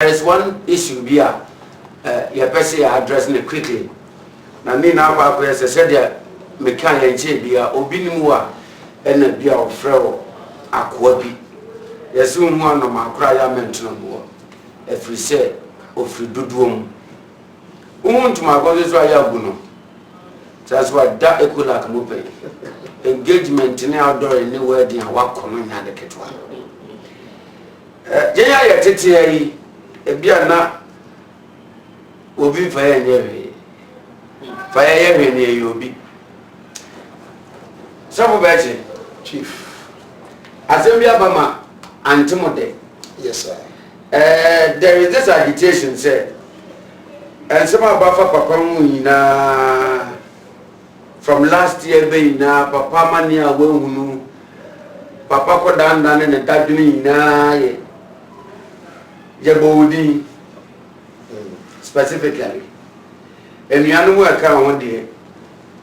There is one issue here. Your person addressing it quickly. Now, me now, I said that me can't enjoy beer or be more and a beer of frail aquabi. Yes, soon one of my cry I mentioned more. If we say, of we do room. Who to my God is why I have that's why that equal like mope. Engagement in outdoor in the wedding and walk on in the kettle. Jaya Titi. Ebiana obi fire nyewe fire yewe ne yobi sabu bache chief Assembly Bama antimode. Yes sir. There is this agitation say and some about papa nyina from last year be na papa mania wehunu papa ko danda ne dadwini nyina ye Jabodi specifically. And you know where I come one day.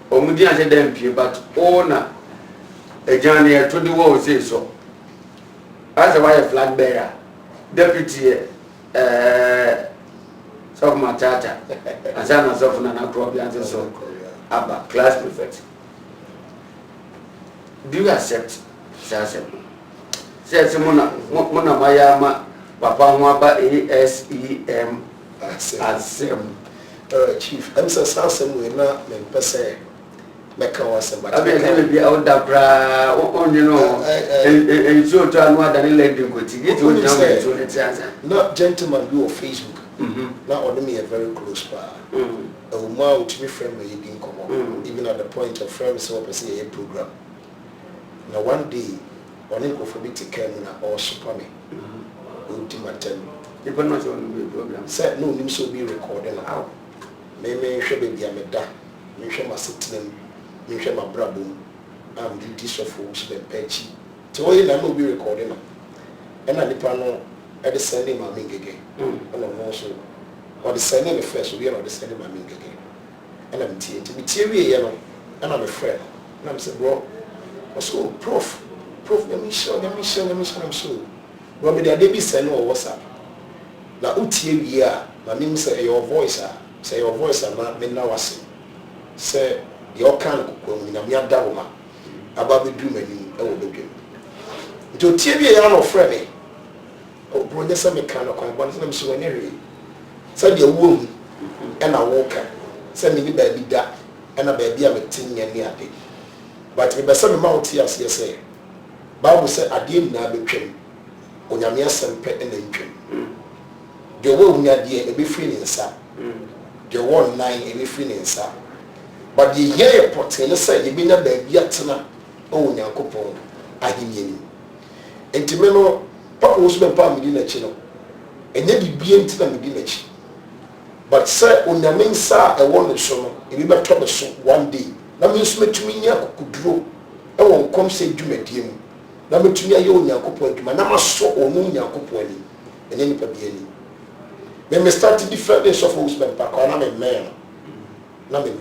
Omudi and them but owner a journey to the world say so. As a white flag bearer, deputy of Matata, and son of Sofana Provians and so about class prefect. Do you accept Sassem? Says Mona Mayama. Papa Mwaba ASEM Asem. Chief, I'm Sassem will not make per se. Mecca but I mean, be out that bra, you know, and so to another than electing good to get to not gentlemen do of Facebook. Not only me a very close par. A woman to be friendly, you didn't come on, even at the point of friends, so per se a program. Now, one day, on it for me to come or super me. Ultimatum. You will not only be program. Said no name so be recording out. Maybe should be a meda. You shall my sitting. You shall my brabo. I'm the dish of fools the petchy. So you know be recording. And I depend at the sending my ming again. And I'm also or the sending the first we are not the sending my ming again. And I'm TV yellow. And I'm a friend. And I'm saying, bro, so prof, let me show, I'm so. But me dey be send no WhatsApp. Na utie wi a, na me say your voice na me na wase. Say your kan kokko na me ada wo ma. Aba be du mani e wo bedwem. Nti utie wi ya no frɛ me. O bro dey say me kan no kwan bon say me so wani hwe. Say dey wo hu e na wo ka. Say me ni ba bi da e na ba bi a me tinya ni ade. But me be say me ma utie ase say. Bible say ade na betwem. Onyame asempe ena ntwem de wo unya de e be free ni nsa de wo nine e be free ni nsa but the ye portene say e be nya ba bi atena o Onyankopon ahimye ni entime no papa wo so be pa medi na chi no enye bibie ntina medi na chi but say onyame nsa e wo ne so no e be beto be so one day na me so metumi nya kokuduro e wo nkom se dwumadie mu na metumi aye Onyankopon adwuma na maso onu Onyankopon ani enye nipa bi ani me start different days of husband pa kwa na me man na me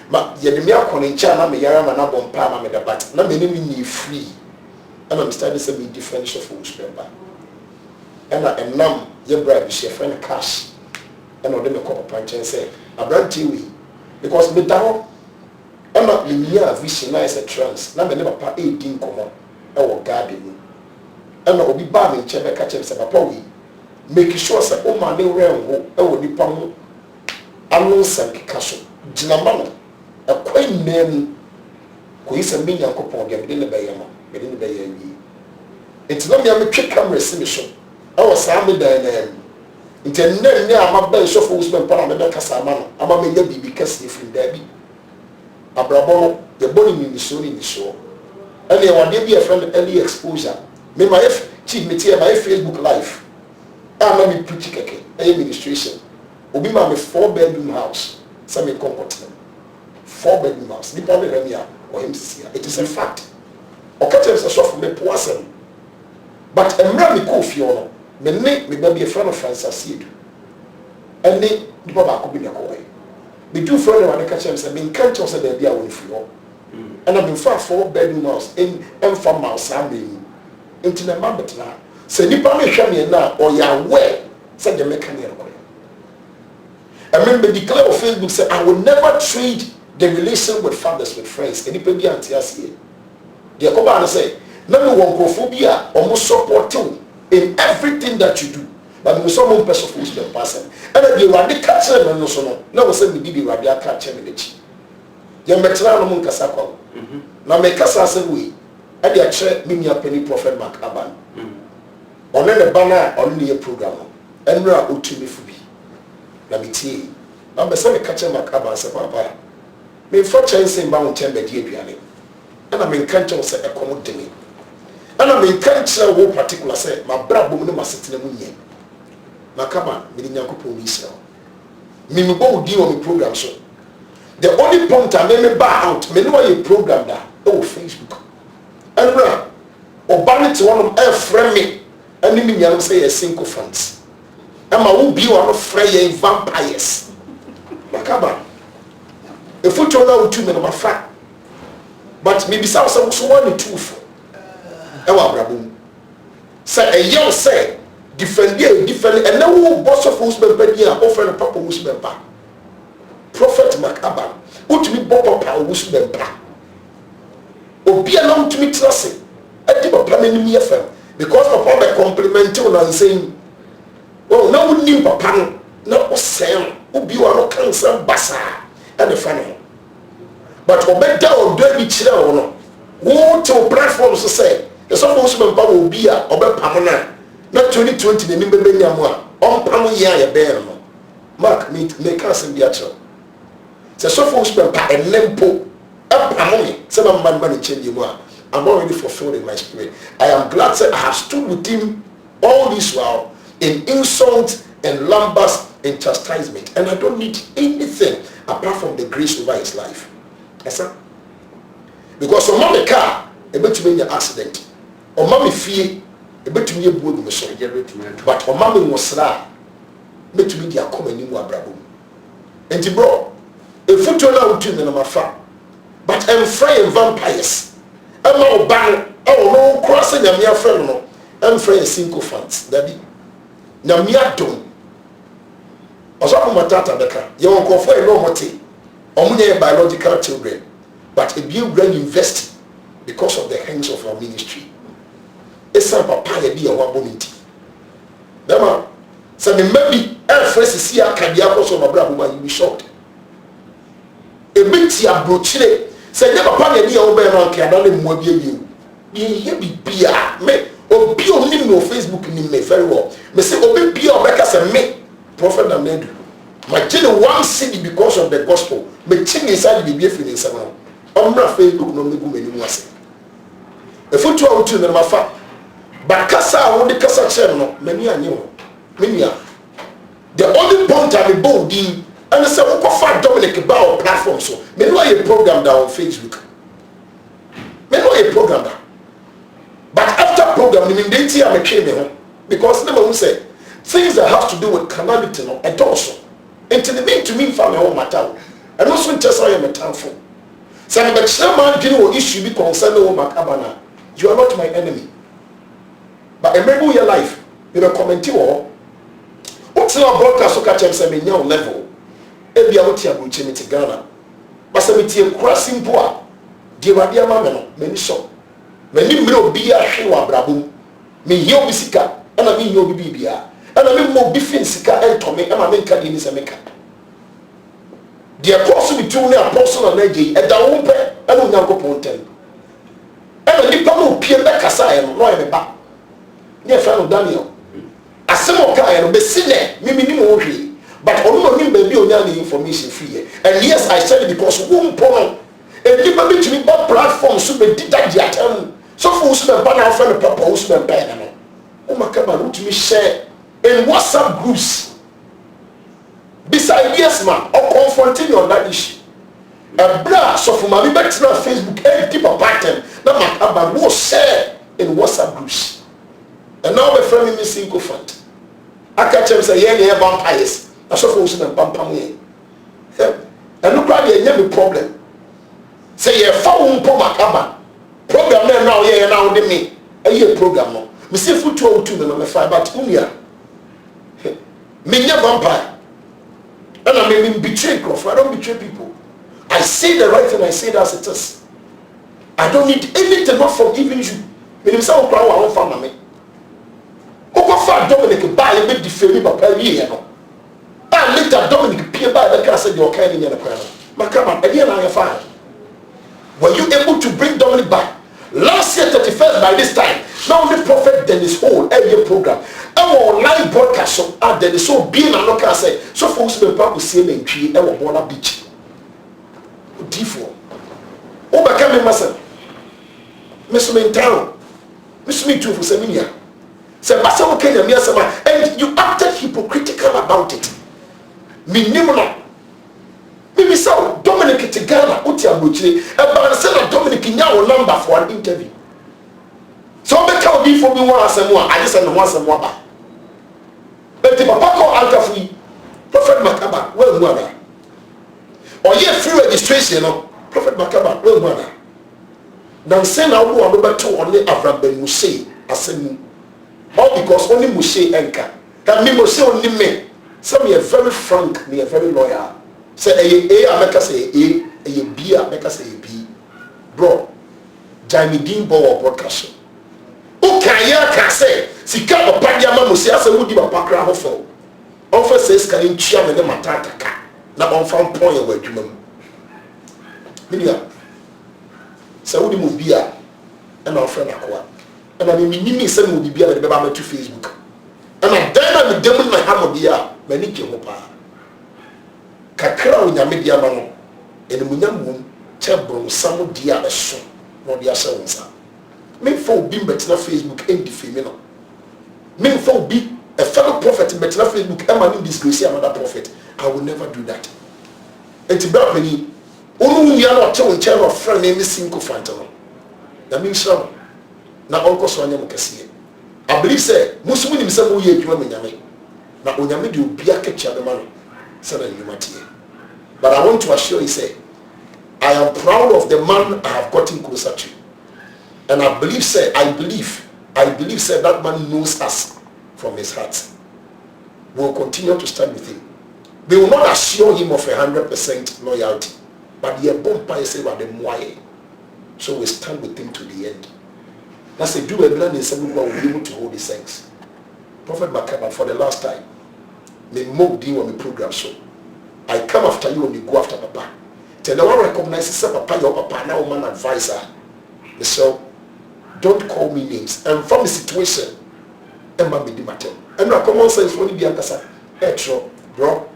ma ye de me akone ncha na me yara ma na bompa ma me da bat na me ni free and I'm starting to be different of husband pa and I am ye bribe she friend cash and o de me ko panchen say abranti we because me dawo Emma Linia vision is a trance. Now, papa 18 common. Our garden. Emma will be bad in Chebe catch him, Papa. We make sure that oh, my new realm will be pong. Annons and Castle. Jinamano. A quaint name. Who is a million coupon within the Bayama, within the Bayami. It's not me, I'm a trick camera submission. I was Sammy Diane. It's a name near my bench of Usman Parameda Casamano. I'm a million because if in Debbie. Abrabono the body in the show and they want to be a friend early exposure me my chief me my Facebook live I'm not me preach keke administration obi ma me 4-bedroom house some me comfort 4-bedroom house ni pa me remia or him sia it is a fact o ka tell say so for me poasem but emra me ko fie no me ba be a friend of Francis Edu and ni ba ko bi na ko the two friends were catch him say me can't just say they be away free and I've been far 4-bedroom house in from mouse and into the mabetna Say nipa me hwɛ me na or ya aware say the mechanic. I remember declare on Facebook say I will never trade the relation with fathers with friends. Any baby anti here. The Koba say, "No one crophobia almost support you in everything that you do." But we saw one person who's the person. And then you are the catcher and no so no. Say we did the radio catcher in the chi. You better no mun kasa kwa. Na me kasa say we. And the actual mini penny prophet Mark Aban. On the banner on the program. And we are ultimate fubi. Na me tie. Na be say me catcher Mark Aban say papa. Me for chance in bound chamber die aduane. And I mean can't say a common thing. And I mean can't say one particular say my brabo no masitene mu nye. Makaba me ni Nyankopon ni sel. Me bo di on the program so. The only point I me buy out me no your program da oh Facebook. And bra obanit one of friend me and me nyam say a single fans. And my wo bi one of frey vampires. Makaba. E foto na utu me no mafa. But maybe some so one two for. Ewa brabo. Say a young say different and now who boss of who's been pedia offer a papa who's been pa. Prophet Makaba, who to me papa who's been pa. Or be along to me trusting. I did a plan in me FM because papa be complimenting and saying, "Oh, now we need papa, no saying, who be one cancer bassa and the funny." But obeda or do be chira or no. Who to platforms to say, the supposed to will be a obe pamona. Not 2020 the nimbe nyamwa on pamu ya ya bear no mark me can send the actual so supposed to be a lempo up pamu say man change you I'm already fulfilled in my spirit. I am glad that I have stood with him all this while in insult and lambast and chastisement, and I don't need anything apart from the grace over his life. Yes, sir. Because on my car a bit to an accident or mommy fear a bit to me a board machine, but on mammy was sla, bet to me their common in Wabrabo. And the bro, a foot out to the Namafa, but I'm free and vampires. I'm no bang, oh no, crossing a mere friend, no, I'm free and single fans, daddy. Namia don't. Osaku matata beka, you won't go for a normal tea, only biological children, but a new brain invest because of the hands of our ministry. Esa papa ya bi awa boniti dama se me maybe every see akadia ko so mabra bo you be shocked e biti abrochire se ne papa ya bi awo be no nke ada ne mo bi ayi ye bibia me obi oni no Facebook ni me very well me say obi bia obeka se me prophet Amedu ma chile one city because of the gospel me chile inside the bibia feel inside now omra Facebook no me gu mani mu ase e foto a utu ne mafa but kasa won the kasa chair no many anyo many the only point I be bold in and say we go for Dominic about platform so me know a program down on Facebook me know a program that but after program me dey tia me twe me ho because never who say things that have to do with carnality no and also into the mean to me family home matter and also just how you metamfo say me be chairman gini wo issue be concern wo makabana you are not my enemy. But remember your life, you know, comment you what's your broadcast so catch them say me level. Ebi awoti abuche me ti Ghana. But say me ti ekura simple. Die wade ama me no, me ni so. Me ni mre obi a hwe wa brabum. Me ye obi sika, ana me ye obi bibia. Ana me mo obi fin sika ento me, ama me nka di ni se meka. Die apostle between the apostle and AJ, e da wo pe, ana Onyankopon tem. Ana ni pa mo pie be kasa e no e me ba. Near friend Daniel. As some of Kaya, be seen, Mimi Mohi, but only baby on the information free. And yes, I said it because womb pono, and people to me about platforms so be did that yet. So for who's been banner friend of Papa who's been banner. Oh my God, who to me share in WhatsApp groups. Besides, yes, man, or confronting you on that issue. A bra, so for my back to Facebook, every keep a pattern, not my Abba will share in WhatsApp groups. And now my friend is single fund. I catch him say, yeah, vampires. I saw for some pampam. And look at the problem. Say, yeah, found Makaba. Program now, yeah, now, they me. A year program. Me say foot to two me five but unia. Me nya vampire. And I mean betray Crawford. I don't betray people. I say the right thing, I say it as it is. I don't need anything not from even you. Me say o cry wa fa me. O go fa Dominic ba e be defame papa wie no. Ah later Dominic pie ba e ka say the okay ni na kwa no. Makama e dey na ya fa. Were you able to bring Dominic back? Last year 31st by this time, now the prophet Dennis Hall every program. Our live broadcast so Dennis so being a local say so folks be back to see me tree e wo Bola Beach. D4. Oba me myself. Miss me in town. Miss me too for seminar. Say Master okay me asema and you acted hypocritical about it. Minimum. Maybe so Dominic Tigana uti abuchire e ba say na Dominic nya wo number for an interview. So be ka obi for me one asemu a I just say no asemu aba. But the papa call Alkafi Prophet Makaba well mu ada. Or ye free registration no Prophet Makaba well mu ada. Dan say na wo ado beto only Abraham Ben Muse asemu. All because only Muse enka. That me Muse only me. Some are very frank, me are very loyal. Say A America say A B America say B. Bro, Jamie Dean Bow broadcast. Who can say sika papa dia ma Mose asa wudi papa kra hofo. Onfa says can in chia me na matata ka. Na onfa mpon ye wadwuma mu. Media. Say wudi mu bia e na ofre na kwa. E na me nyimi say mu bia me be ba to Facebook. E na dan na me dem na ha mo bia mani gye ho pa. Kakra onyame dia ma no ene munyamum chebron samo dia eso no dia se wonsa me fo bi betina Facebook and defame no me fo bi a fellow prophet betina Facebook and man disgrace another prophet. I will never do that. Enti bra pani onu nya no che won che no friend me sinko fanta no na me nsham na onko so anya mkasiye. I believe say musumu ni msamo ye adwuma menyame na onyame de obi akechia be ma no. But I want to assure you, say, I am proud of the man I have gotten closer to. And I believe, say, say that man knows us from his heart. We will continue to stand with him. We will not assure him of 100% loyalty. But the bomb say what the moye. So we stand with him to the end. That's a do a plan in some will be able to hold his things. Prophet Makaba, for the last time, me mock deal on the program show. I come after you when you go after papa. Tell no one recognizes papa your papa now man advisor. So don't call me names. And from the situation, Emma be the matter. And no common sense when you be answer. Etro, bro.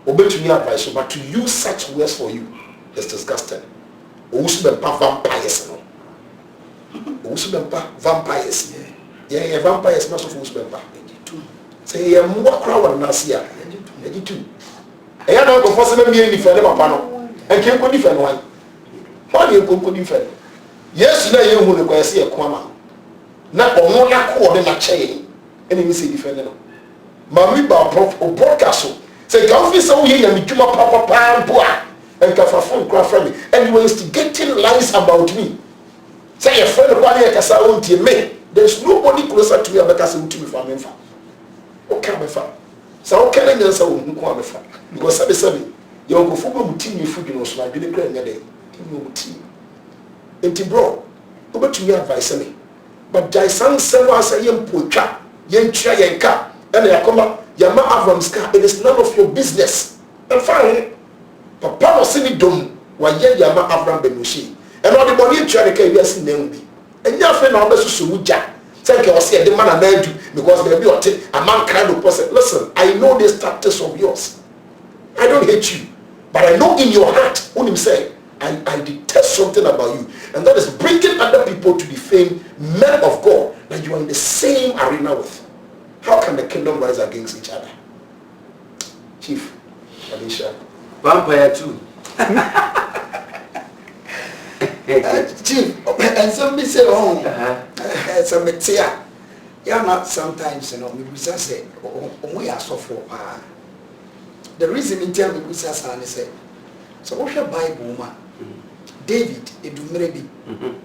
Obey to your advice, but to use such words for you is disgusting. Usubempa vampires no. Usubempa vampires. Yeah, vampires not of Usubempa. Say a more crowd nasia. Too. I don't go for some me different papa no. And can go different one. Why you go different? Yes, na you hu no kwese e kwama. Na omo na ko de na che. Ene mi say different no. Mami ba prof o broadcast. Say ka office so here na me dwuma papa boa. And ka phone cry from me. And you were instigating lies about me. Say your friend kwa na kasa wontie me. There's nobody closer to me about kasa wontie me for me fa. Okay me fa. So okay na nyansa wo nko me fa. Because sabe you go for go muti ni food no so na dwene kra nya dey. You muti. Enti bro, obetumi advice me. But jai san sewa say yempotwa, yentwa yenka, and yakoma yama Avram ska, it is none of your business. And fine. Papa no se ni dom wa ye yama Avram benushi. And all the money try to carry us in them. And ya fe na obesusu wuja. Thank you, say the man and I do because maybe a man kind of person. Listen, I know this tactics of yours. I don't hate you, but I know in your heart, when him say, I detest something about you, and that is bringing other people to defame men of God that you are in the same arena with. How can the kingdom rise against each other? Chief, Alicia. Vampire too. Chief, and somebody say, some metia. Yeah, not sometimes, you know, we say, we are so for. The reason in tell me we say, so what's your Bible, man? David, it do maybe.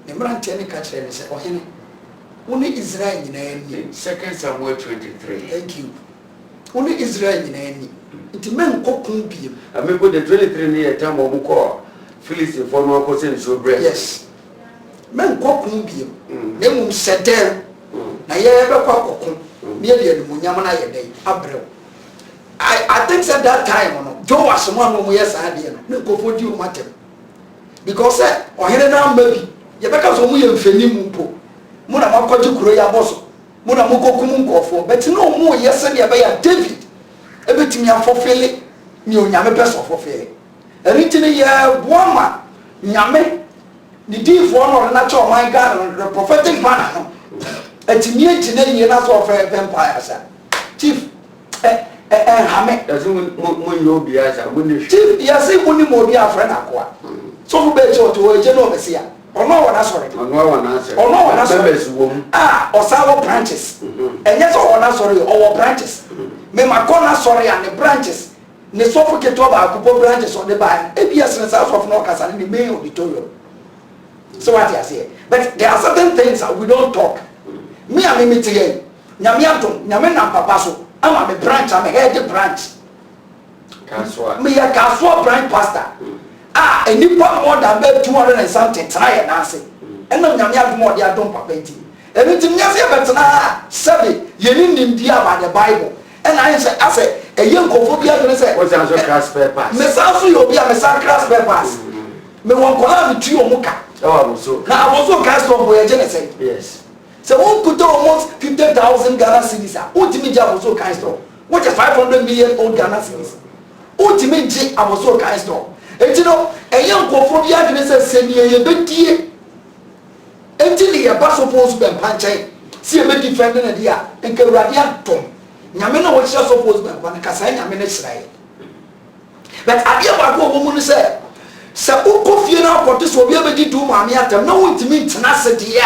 The man tell me catch him and say, oh, Only Israel in Second Samuel 23. Thank you. Only Israel in any. It meant cooking. I mean, put the 23 near time of Muko, Phyllis for no cosine so bread. Yes. Men cooking. Name settle. Na ever cock, nearly a Munyamana day, Abril. I think at that time, Joe was someone who yes, I did. No go for you, matter. Because or here now, maybe. Yabaka so we and Fenimupo. Muna Makoji Kuroya Bosso. Muna Moko Kumunko, but no more yesterday by David. Everything you are fulfilling, you have a best of fulfilling. And it's in a year, woman, Yame, the deep one or natural my God, the prophetic man. And to me, it's in a year of vampires. Chief, and Hamek doesn't want be as a winning chief. Yes, it wouldn't more be a friend. Aqua. So, better to a general Messia. Or no one answer. Or no one answer. Or no one answer. Ah, or sour branches. And yes, or not sorry, or branches. Me my corner sorry and the branches. Ne suffocate to about branches on the by ABS and south of Norcas and the main auditorium. So what I say. But there are certain things that we don't talk. Me and me today. Nyamiato, Nyamena Papaso. I'm a branch, I'm a head branch. Me a Kaswa branch pastor. Ah, and you put more than 200 and something, try and answer. And no Nyamia more than don't papeti. And it's a better Sabi, you need him dear by the Bible. And I say, a young cophobia, what's answer class paper? Miss also you'll be a message class papers. Me won't call with you, Muka. Oh, so now I was so cast off where Genesis. Yes. So one could do almost 50,000 Ghana cities. Ultimate job was so kind of. What is 500 million old Ghana cities? Ultimate J, I was so kind of. And you know, a young cophobia, send you a bit dear. Until the apostle supposed to be punching. See a bit defending a dear and can radiant Tom. Nyamena was just supposed to be one Kasai Yamena Israel. But I hear what a woman said. Sabuko Fiona for this will be able to do Mamiata, no one to meet tenacity.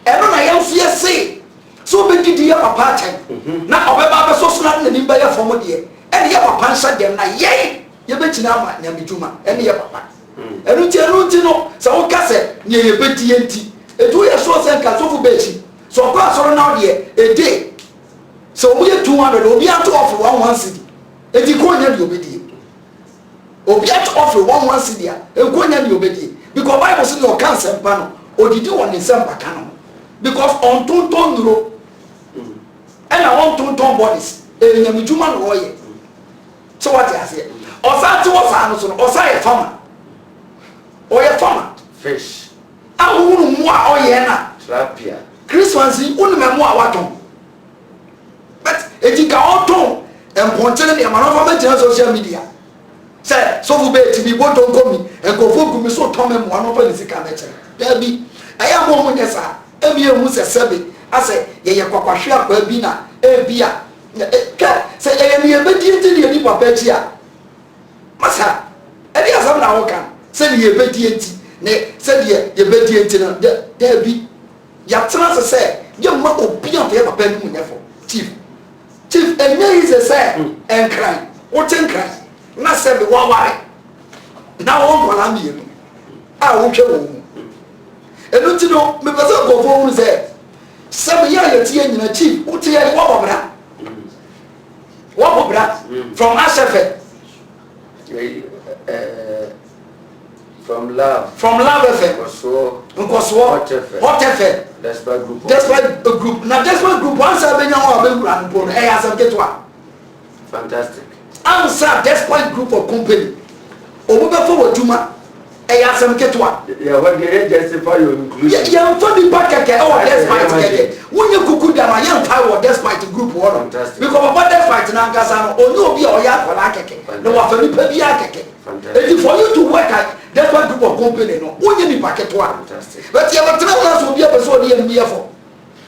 And on I else yes say. So be the dear apartment. Now, Baba so snap and in by a former dear. And you have a pansa them, yea. You bet now, Yamijuma, and your papa. And Rutino, so Cassette, near your Betty and tea. A 2 years so sent Casofu Betty. So pass on now here, a day. So we have 200, we'll be able to offer one city. And you go and you'll be or be able to offer one city, and go and you'll be because Bible says no cancer panel, or did you want in some bacano? Because on 2 ton euro, and I want 2 ton bodies, and Yamijuma lawyer. So what I say? Or that was or say a farmer, or a farmer, fish. I wouldn't want Oyena, Trapia. Christmas in Unimemo Waton. But if you can all and pointing the amount of social media. Say, so for to be what don't call me and go for me so Tom and one open the connection. There be I am one yes, sir. Every year was a survey. I say, yeah, Quaquashia, Bina, Bia. Say, I am a bit into the Nipa Petia. Massa, and yes, I'm now can. Send ye betty, nay, send ye betty, there be. Yatrans say, young Mako Pian for a pen for Chief. Chief, and there is a say and crying. What in crying? Not say the one why. Now on I'm here. I won't show you. And don't you know, me person go for who say, 7 years in a chief, who tell you what about what about from Ashefe. From love FM. What FM? Despite the group. Now despite group once I've been on board. Hey, as I get one. Fantastic. Answer despite group of company. Over forward Juma. Hey, as I get one. Yeah, what they justify your inclusion. Yeah, for the back again. Oh, despite when you cook down, I am power despite the group one. Because what despite Nankasano, or no be or yak for like no one for the Pebiak. For you to work at that's what group of company no only packet one. But you have a travelers will be a person here be for.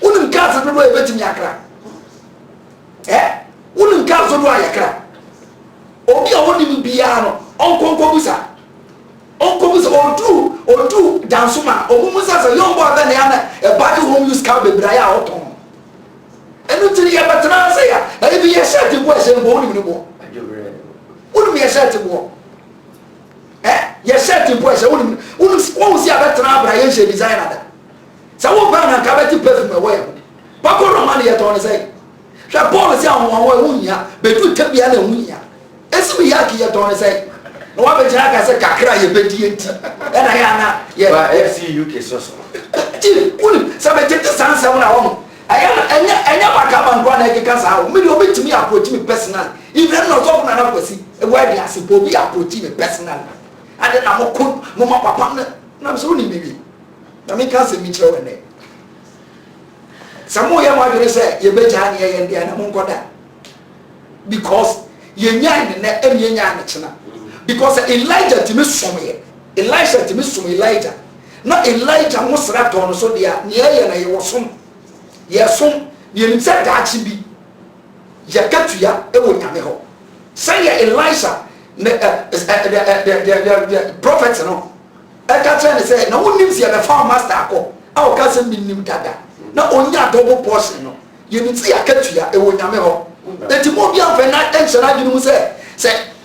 Wouldn't cast the way betting yakra. Eh? Wouldn't cast the way yakra. Obi only be piano, Uncle Kobusa. Uncle Kobusa or two Dansuma, or who says a young boy than a body who use cowbell Braya or Tom. And until you have a translator, and be a certain person born in the war. Wouldn't be a certain war. Yes, certain boys, won't see a better Abraham designer. sa wo ba na ka beti perfume wo ye ba ko Roman ye to ne say hwa Paul say awon wo hunya betu tabia na hunya esi mi ya ki ye to ne say no wa be jira ka say kakra ye bedi enti e na ya na ye ba FC UK so ti kuni sa be tete sansa na wo anya makaba nkwa na ekeka sa wo me de obetimi approach me personal even no so na kwasi e wa di asipo bi approach me personal ade na mo ma papa na so ni bibi na me ka se mi kire wene samo ya ma dire se ye beja ne ye ndia na mo nkoda because ye nya ne na e ye nya ne chena because Elijah timi som ye Elisha timi som Elijah na Elijah mo sra to no so dia ne ye na ye wosom yesom ye nim se daachi bi ye katuya e wo nyame ho say ye Elisha the prophet no e ka tell say na wonim se be farm master akọ a o ka se minim dada na onya double portion no ye nim se ye katuya e wo nyame ho enti mo bi anfa na enchana dwunu mu se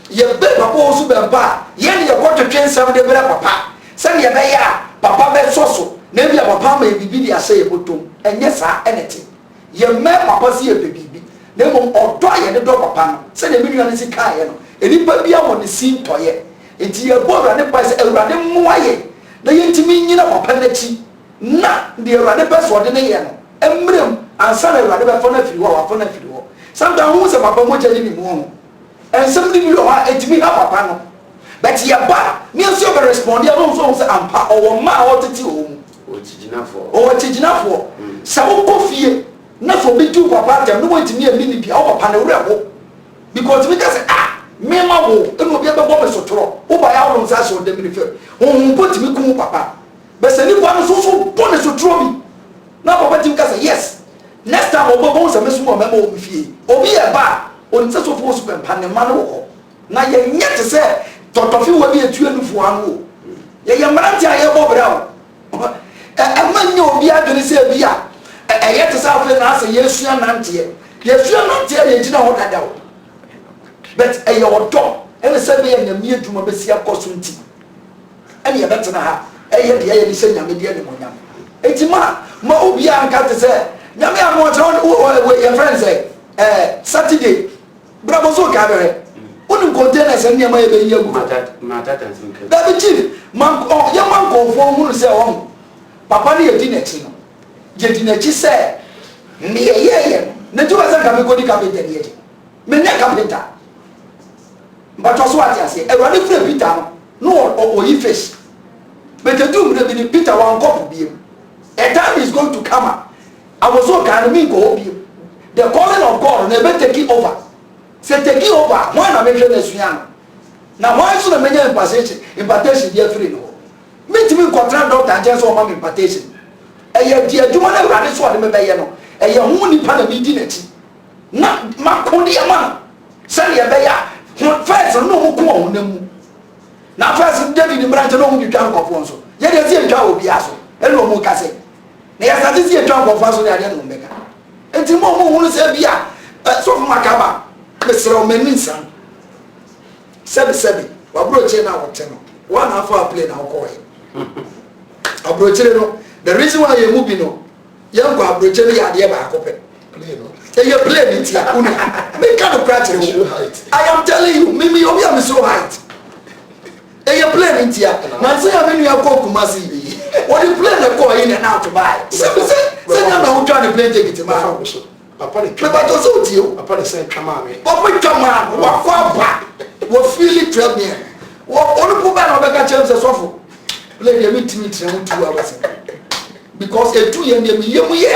ye be papa o su be mpa ye ne ye go twetwe nsam de bere papa se ye be ya papa be soso na bia papa ma bibi dia say ye botom enye sa enete ye me papa si ye bibi na mo odo aye de do papa no se na menua ne sika ye no enipa bia mo ne sin toye enti ye bo ra ne pa se awurade mmoa ye na ye ntimi nyina papa na chi na de awurade be so de ne ye no emrem ansa na awurade be fo na firi ho wa fo na firi ho sometimes who se papa mo jani ni mo ensem ni bi ho etimi ha papa no but ye ba me nso be respond ya no so say ampa owo ma o tete o mu o tijinafo sa wo kofie na so be ju papa dem no wantimi ami ni bia o papa na wura ho because we just me ma wo eno bia be bo me sotoro wo ba ya wo nsa so dem ni fe wo potimi ku papa be se ni kwa no so bo ne sotoro bi na papa tim ka say yes next time obo bo se me so mo me mo fie obi e ba on se so fo so be pa ne ma no ho na ye nyete se totofi wo bi etu anufu anu ye ye mranti aye bo bra amanya obi adwene se bia eyete sa afa na ase Yesu anante ye gina ho dada o but eye odo ene se be ye nyame adwuma be sia koso nti ene ye betena ha eye de ye ni se nyame de ne monyam enti ma obi anka te se nyame amo tro we your friends Saturday bravo so ka bere onu container se nyama ye be yagu mata tansin ka da bi chief man ya man ko fo hunu se o papa ni yedi nechi no yedi nechi se ni ye na tu asa ka me ko di carpenter ni ye me ne carpenter but also ati ase e wani free Peter no o yi fish but the doom na bi Peter wan cup bi a time is going to come I was so can me go bi the calling of God na be take over say take over one na me hwe na suya na why so na me nya impartation dey free no me contract doctor just o ma me impartation e di adwuma na urade so o de me be ye no e hu nipa na me di na ti na makodi ama say ye be ya first no mo ko o na mu na first David Mbrante no mu twa nkofo nso ye de tie twa obi aso e no mo ka say na ya start tie twa nkofo so na ade no mbeka enti mo hu se bia so fu makaba mesra o meninsa sebi wa broche na wote no one half a play na ko e abrochire no the reason why you move no yan ko abrochire ya de ba akopɛ play no you play it ya unu me kind of practice I am telling you me obi am so height you play it ya man say am nu ya ko Kumasi what you play na ko in and out buy say na na utwa the play take it ma papa de twa to so ti o papa de say twama me papa twama wa kwa ba wo feel it tell me wo onu pu ba na obeka chem se sofo play the meet 2 hours because a 2 year me yemu ye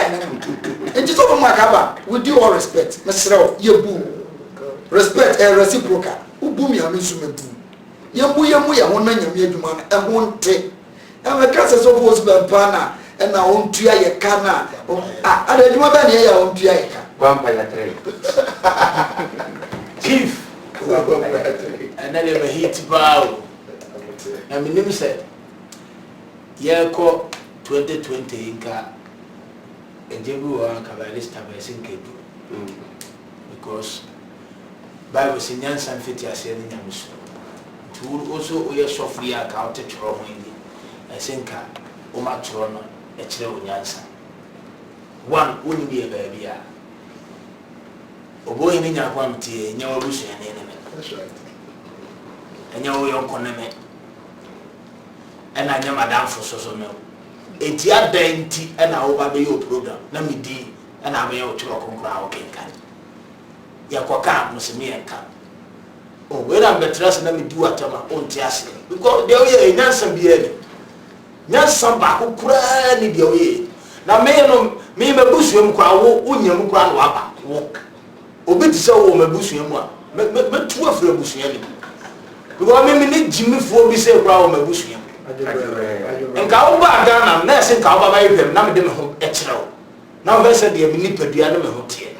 and just over makaba with due all respect mesrel ye bu respect and reciprocal ubu mi amesu me bu yemu ye ho na nyame adwuma na e ho nte e me ka se so fo be pa na e na on tua ye ka na ada adwuma ba ne ya on tua ye ka kwampa ya tre chief and then we hit bow na minim said yeko 2020 inka ejebu wa kabalista ba sinkedu because Bible say nyansan fiti ase ne nyamuso to also oye sofri aka otechro ho ndi esenka o ma tro no ɛkyerɛ wo nyansa one woni bi baabi a oboyi ni nyako amtie nya wo busua ne ne That's right. enya wo yonko ne me ɛna nya madam so me enti adanti ɛna wo ba be yo program na me di ɛna me yo tworo konkora wo kenkan ya koka musimi enka o we na betress na me di watama onti ase because there we nyansa bia ni nyansa ba ko kura ni dia we na me no me mabusuam kwa wo unyam kwa no aba wo obi ti se wo mabusuam a me tu afra busuam ni because me ni jimi fo bi se kwa wo mabusuam nka wo ba Ghana na se nka wo ba ba yepem na me de me ho ekyerɛw na wo se de me ni padua na me ho tie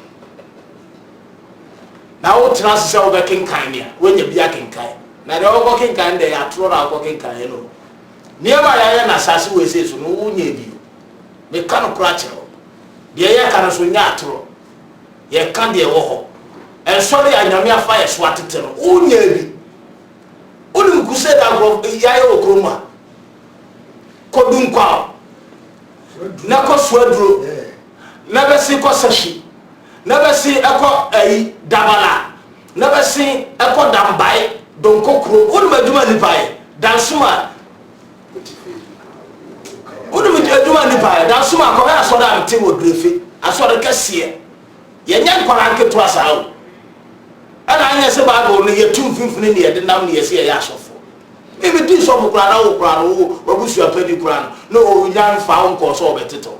na wo tena se wo be kenkan ni a wo nya bia kenkan na de wo kenkan de ya tro na wo kenkan no niema ya na sase we se so no wo nya bi me ka no kra kyerɛw de ya ka no so nya atro ye ka de wo ho en so de anyame afa ye so atete no wo nya bi onum kuse da gro ya ye okroma kodun kwa na ko suaduro na be si ko sashi na be si eko ayi dabala na be si eko dambai don kokro onum aduma ni pai dansuma onum aduma ni pai dansuma ko ya so da mte wo drefe aso da kase ye nya kwara nketo asawo ana anya se ba go no ye tumfimfini ne ye de nam ne ye se ye asofo maybe do some kura wo wabusu apedi kura no nyan fa onko so obeteto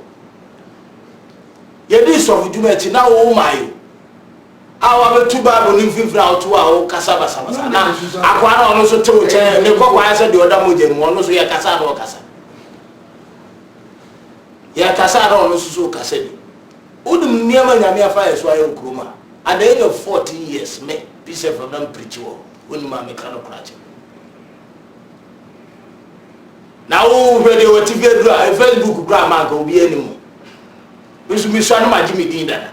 ye di so djuma ti na wo mayo awa betu ba bo ni fifra otu a wo kasa basa na akwa na ono so tewo che ne kokwa ya se de oda moje mu ono so ye kasa na o kasa ya kasa na ono so kasa ni odum niama nyame afa yeso ayo nkroma at the age of 14 years me peace from them preach wo oni ma me kano prache na wo hwede wo ti vedru a Facebook bra man ka obi anim bisu mi so na ma jimi din dada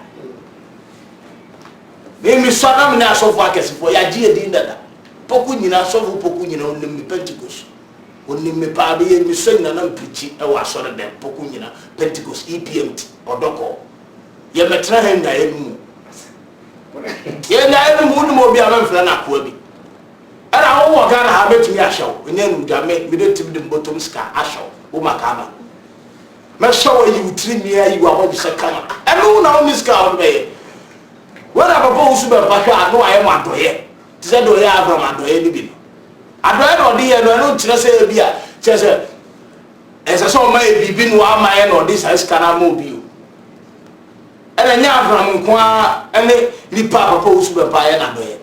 mi so na me na asofo akesifo ya ji edin dada poku nyina asofo poku nyina onim Pentecost onim me pa be mi so nyina na preach e wa so dem poku nyina Pentecost EPMT odoko ye metra hen da enu ye na enu mu no obi amfra na ko bi era wo Ghana ha betumi ahyew enenu dame me de tim de bottom ska ahyew wo makaba me show you tiri mi ayi wa ho bisa kama enu na wo miska wo be wala papa usu be pa hwa no aye ma doye ti se doye abra ma doye ni bi adoye no de ye no enu tire se bi a che se ese so ma e bibi no ama ye no de sa ska na mo bi o ena nya abra mo kwa ene ni papa usu be pa ye na doye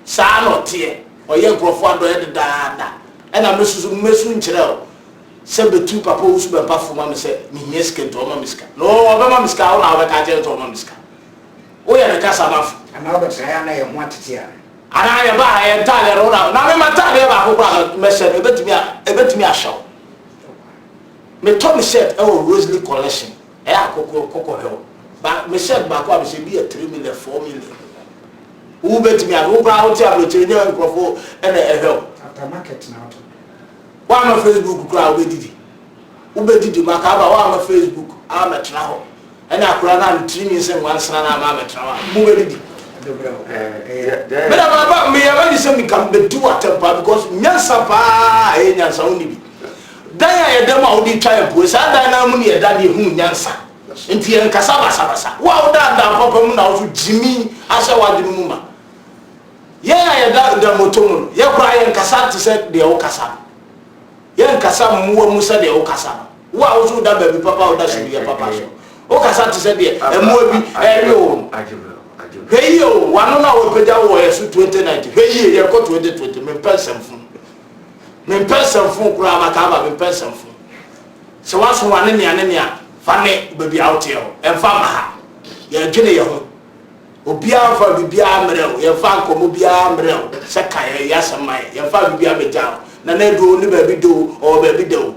sa no tie oye nkrofo adoye de daada ena mesu nkyere o se betu papa usu be pa foma me se mi nyeske to ma miska no oba ma miska o na oba ka je to ma miska o ye ne kasa ma fu ana oba try na ye ho atete ya ana ye ba ye tale ro na me mata de ba ko kwa me se ebetumi ahyew me to me shirt e o Rosalie collection e akoko he ba me shirt ba ko a me se bi 3 million 4 million who bet me who cry out here to the microphone and after market now why my Facebook cry we did who bet did makaba why my Facebook am at now and I cry na trim say one sana na ma metra mu we did me na baba me ya say me can be do atempa because nyansa pa e nyansa oni bi dan ya dem a odi try po sa dan na mu ne ya dan e hu nyansa enti en kasa basa wa o dan papa mu na o jimi asa wa di mu ma ye ya da motomu ye kura ye nkasa te se de o kasa ye nkasa muwa musa de o kasa wa o so da baby papa o da so ye papa so o kasa te se de muwa bi yo hey yo wano na o peja wo ye so 2019 hey ye ko 2020 me person fun kura makaba me person fun se wa so wane ne fa ne baby out here e fa ma ha ye dwene ye ho obia fa bibia mrew ye fa nkomo bia mrew se kaye ya samai ye fa bibia beja na na do ni ba bi do o ba bi do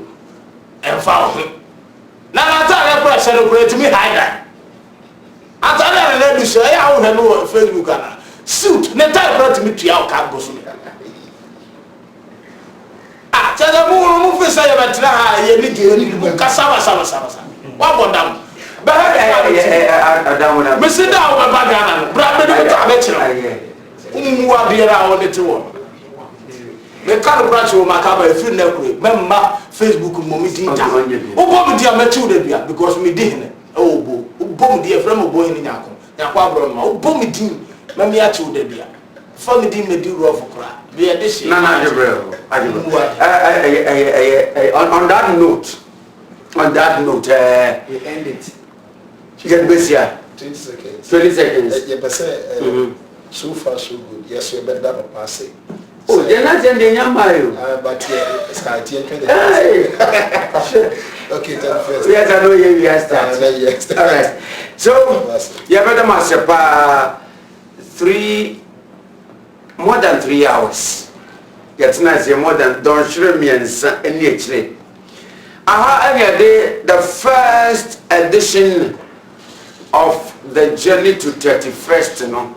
e fa ho na ta le pro celebrate me hide ata na do so ya ho no Facebook ana suit ne ta pro me tua o ka go so Chada mu fi say be tra ha ye ni ge ni mu kasa wa sa wa bodam ba ha Adam na me se da wa ba Ghana no bra be ni ta be kire mu wa bi ra wo ne te wo me kan branch wo makaba e free na kure memma Facebook mo mi din ta wo bom dia me tu da bia because me din ne o bom dia fra mo bo hin nyako abro ma wo bom din me me ya tu da bia fa me din me di ro for kra be ya de shi na on that note we end it. Get besia 20 seconds 20 seconds yeah but say so far so good yes you better pass it. Oh, they're not in the Yamayo. But yeah, it's hard to enter. Okay, first. Yes, I know you are starting. All right. So, you better master more than 3 hours. It's nice, more than don't show me and nature. The first edition of the journey to 31st, you know,